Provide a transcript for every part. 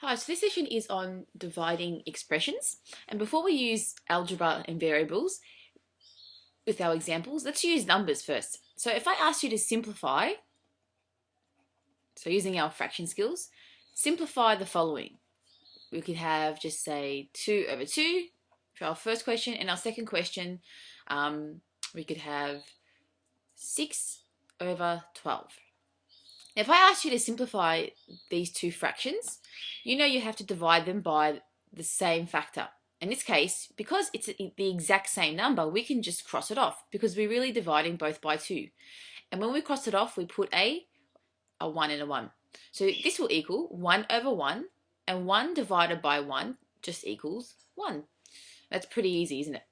Hi, so this session is on dividing expressions. And before we use algebra and variables with our examples, let's use numbers first. So if I ask you to simplify, so using our fraction skills, simplify the following. We could have just say 2 over 2 for our first question, and our second question, we could have 6 over 12. Now, if I ask you to simplify these two fractions, you know you have to divide them by the same factor. In this case, because it's the exact same number, we can just cross it off because we're really dividing both by 2. And when we cross it off, we put a 1 and a 1. So this will equal 1 over 1, and 1 divided by 1 just equals 1. That's pretty easy, isn't it?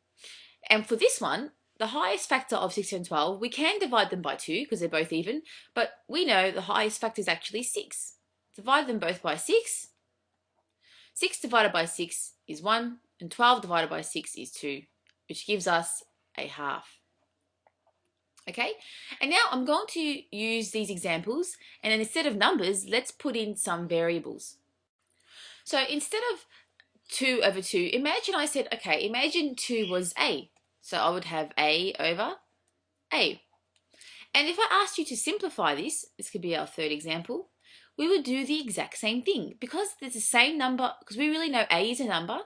And for this one, the highest factor of 6 and 12, we can divide them by 2 because they're both even, but we know the highest factor is actually 6. Divide them both by 6. 6 divided by 6 is 1, and 12 divided by 6 is 2, which gives us a half. Okay, and now I'm going to use these examples, and then instead of numbers, let's put in some variables. So instead of 2 over 2, imagine I said, okay, imagine 2 was a. So I would have a over a. And if I asked you to simplify this could be our third example, we would do the exact same thing because there's the same number, because we really know a is a number,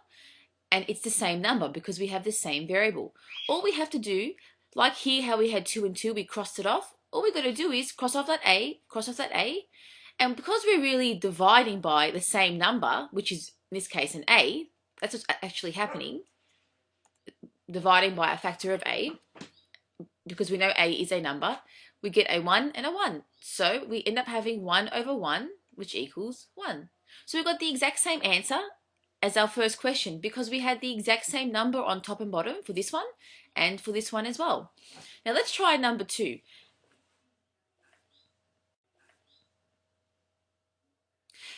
and it's the same number because we have the same variable. All we have to do, like here how we had 2 and 2, we crossed it off, all we got to do is cross off that a, and because we're really dividing by the same number, which is in this case an a, that's what's actually happening, dividing by a factor of a, because we know a is a number, we get a 1 and a 1. So we end up having 1 over 1, which equals 1. So we got the exact same answer as our first question because we had the exact same number on top and bottom for this one and for this one as well. Now let's try number 2.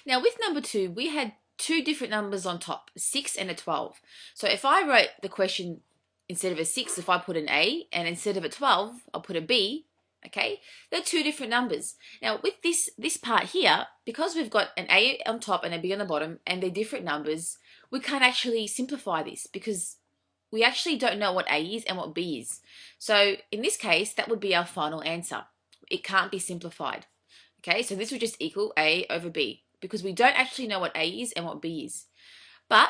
Now with number 2, we had two different numbers on top, 6 and a 12. So if I wrote the question instead of a 6, if I put an A, and instead of a 12, I'll put a B, okay? They're two different numbers. Now, with this part here, because we've got an A on top and a B on the bottom, and they're different numbers, we can't actually simplify this because we actually don't know what A is and what B is. So, in this case, that would be our final answer. It can't be simplified, okay? So this would just equal A over B because we don't actually know what A is and what B is. But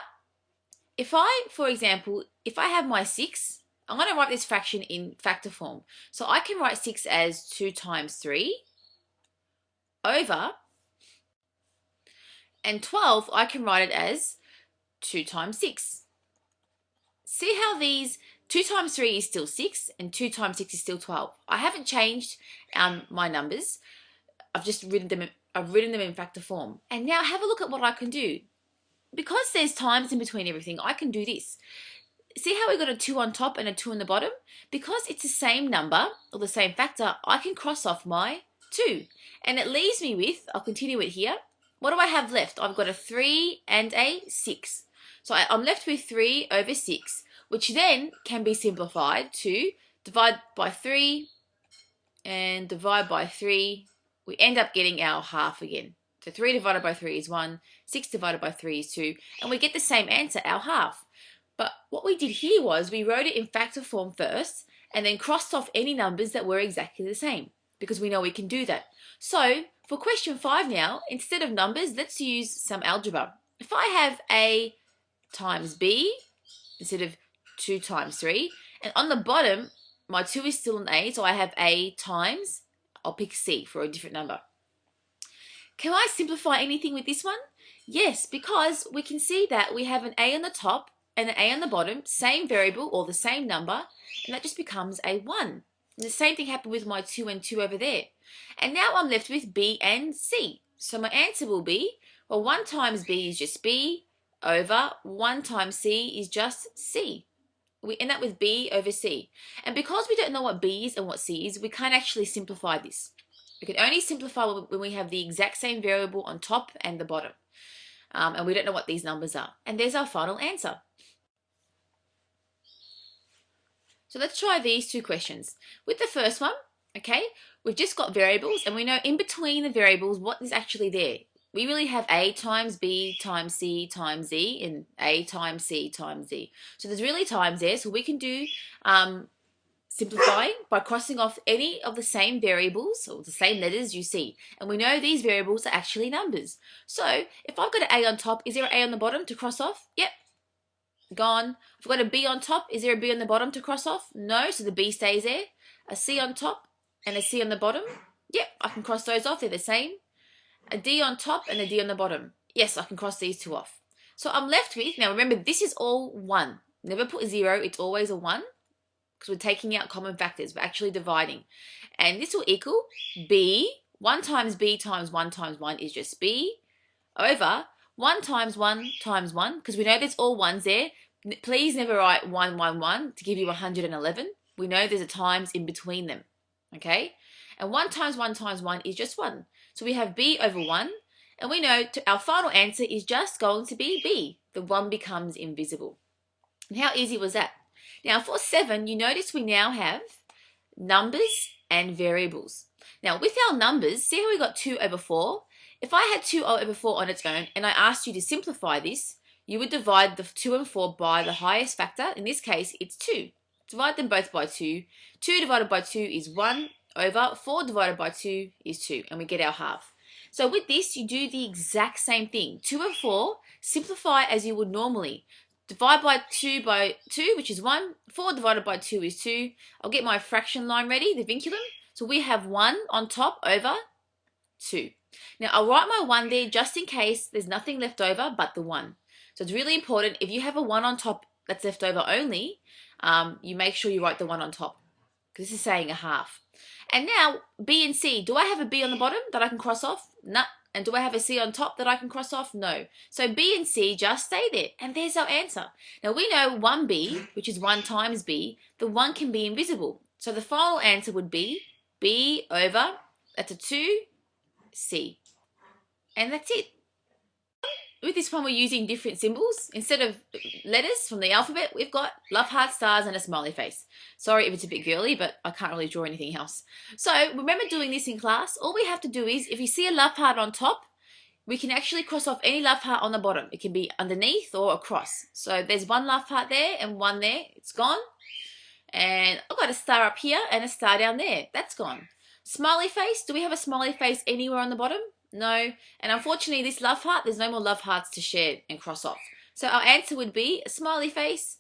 if I, for example, if I have my 6, I'm going to write this fraction in factor form. So I can write 6 as 2 times 3 over, and 12 I can write it as 2 times 6. See how these 2 times 3 is still 6 and 2 times 6 is still 12. I haven't changed my numbers. I've just written them in factor form. And now have a look at what I can do. Because there's times in between everything, I can do this. See how we got a 2 on top and a 2 on the bottom? Because it's the same number, or the same factor, I can cross off my 2. And it leaves me with, I'll continue it here, what do I have left? I've got a 3 and a 6. So I'm left with 3 over 6, which then can be simplified to divide by 3 and divide by 3. We end up getting our half again. So 3 divided by 3 is 1, 6 divided by 3 is 2, and we get the same answer, our half. But what we did here was we wrote it in factor form first and then crossed off any numbers that were exactly the same because we know we can do that. So for question 5 now, instead of numbers, let's use some algebra. If I have A times B instead of 2 times 3, and on the bottom, my 2 is still an A, so I have A times, I'll pick C for a different number. Can I simplify anything with this one? Yes, because we can see that we have an A on the top and an A on the bottom, same variable or the same number, and that just becomes a 1. And the same thing happened with my 2 and 2 over there. And now I'm left with B and C. So my answer will be, well, 1 times B is just B over 1 times C is just C. We end up with B over C. And because we don't know what B is and what C is, we can't actually simplify this. We can only simplify when we have the exact same variable on top and the bottom. And we don't know what these numbers are. And there's our final answer. So let's try these two questions. With the first one, okay, we've just got variables and we know in between the variables what is actually there. we really have A times B times C times Z and A times C times Z. So there's really times there. So we can do simplifying by crossing off any of the same variables or the same letters you see. And we know these variables are actually numbers. So if I've got an A on top, is there an A on the bottom to cross off? Yep, gone. If I've got a B on top, is there a B on the bottom to cross off? No, so the B stays there. A C on top and a C on the bottom. Yep, I can cross those off, they're the same. A D on top and a D on the bottom. Yes, I can cross these two off. So I'm left with, now remember, this is all 1. Never put 0, it's always a 1. Because we're taking out common factors, we're actually dividing. And this will equal B, 1 times B times 1 times 1 is just B, over 1 times 1 times 1, because we know there's all 1s there. Please never write 1, 1, 1 to give you 111. We know there's a times in between them, okay? And 1 times 1 times 1 is just 1. So we have B over 1, and we know our final answer is just going to be B. The 1 becomes invisible. And how easy was that? Now for 7, you notice we now have numbers and variables. Now with our numbers, see how we got 2 over 4? If I had 2 over 4 on its own and I asked you to simplify this, you would divide the 2 and 4 by the highest factor. In this case, it's 2. Divide them both by 2. 2 divided by 2 is 1 over 4 divided by 2 is 2, and we get our half. So with this, you do the exact same thing. 2 and 4, simplify as you would normally. Divide by 2, which is 1. 4 divided by 2 is 2. I'll get my fraction line ready, the vinculum. So we have 1 on top over 2. Now I'll write my 1 there just in case there's nothing left over but the 1. So it's really important, if you have a 1 on top that's left over only, you make sure you write the 1 on top, because this is saying a half. And now B and C, do I have a B on the bottom that I can cross off? No. And do I have a C on top that I can cross off? No. So B and C just stay there, and there's our answer. Now we know 1B, which is 1 times B, the 1 can be invisible. So the final answer would be B over, that's a 2, C. And that's it. With this one, we're using different symbols. Instead of letters from the alphabet, we've got love heart, stars, and a smiley face. Sorry if it's a bit girly, but I can't really draw anything else. So remember doing this in class. All we have to do is, if you see a love heart on top, we can actually cross off any love heart on the bottom. It can be underneath or across. So there's 1 love heart there and 1 there. It's gone. And I've got a star up here and a star down there. That's gone. Smiley face. Do we have a smiley face anywhere on the bottom? No. And unfortunately, this love heart, there's no more love hearts to share and cross off. So our answer would be a smiley face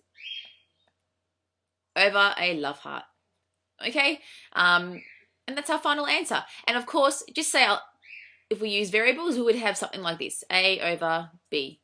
over a love heart. Okay? And that's our final answer. And of course, just say if we use variables, we would have something like this. A over B.